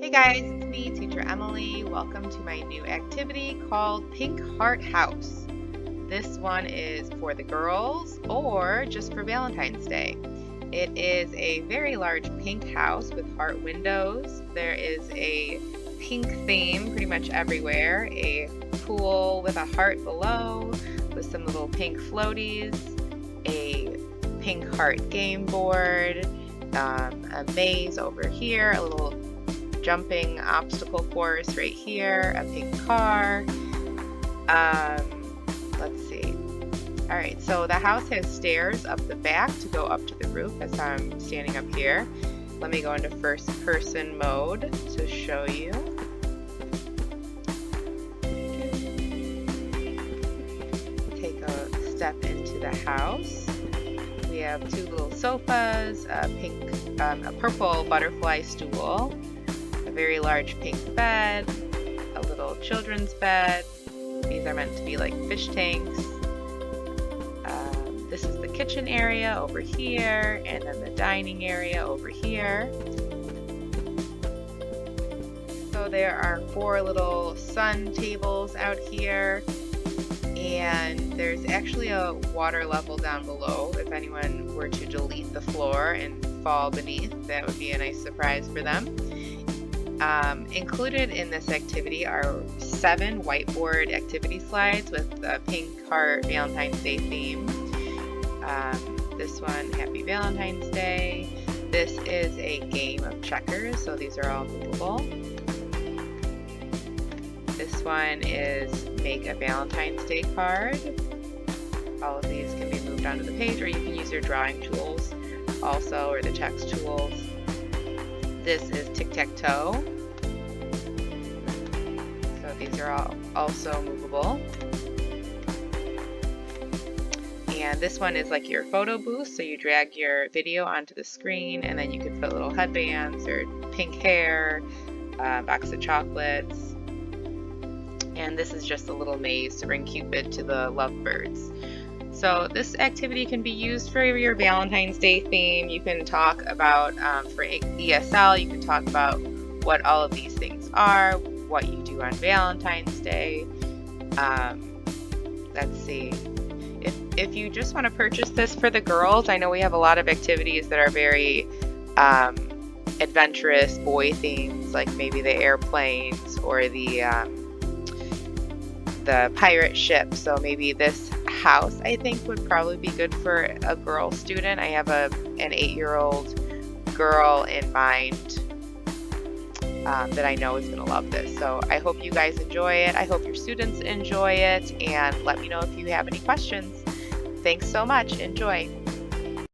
Hey guys, it's me, Teacher Emily. Welcome to my new activity called Pink Heart House. This one is for the girls or just for Valentine's Day. It is a very large pink house with heart windows. There is a pink theme pretty much everywhere. A pool with a heart below with some little pink floaties, a pink heart game board, a maze over here, a little jumping obstacle course right here, a pink car. Let's see. All right, so the house has stairs up the back to go up to the roof as I'm standing up here. Let me go into first person mode to show you. Take a step into the house. We have two little sofas, a purple butterfly stool, a very large pink bed, a little children's bed. These are meant to be like fish tanks. This is the kitchen area over here, and then the dining area over here. So there are 4 little sun tables out here, and there's actually a water level down below. If anyone were to delete the floor and fall beneath, that would be a nice surprise for them. Included in this activity are 7 whiteboard activity slides with the pink heart Valentine's Day theme. This one, Happy Valentine's Day. This is a game of checkers, so these are all movable. This one is Make a Valentine's Day card. All of these can be moved onto the page, or you can use your drawing tools also, or the text tools. This is Tic-Tac-Toe. So these are all also movable. And this one is like your photo booth, so you drag your video onto the screen, and then you can put little headbands or pink hair, a box of chocolates. And this is just a little maze to bring Cupid to the lovebirds. So this activity can be used for your Valentine's Day theme. You can talk about, for ESL, you can talk about what all of these things are, what you do on Valentine's Day. Let's see. If you just want to purchase this for the girls, I know we have a lot of activities that are very adventurous boy themes, like maybe the airplanes or the pirate ship. So maybe this house, I think, would probably be good for a girl student. I have an 8-year-old girl in mind that I know is going to love this. So I hope you guys enjoy it. I hope your students enjoy it, and let me know if you have any questions. Thanks so much. Enjoy.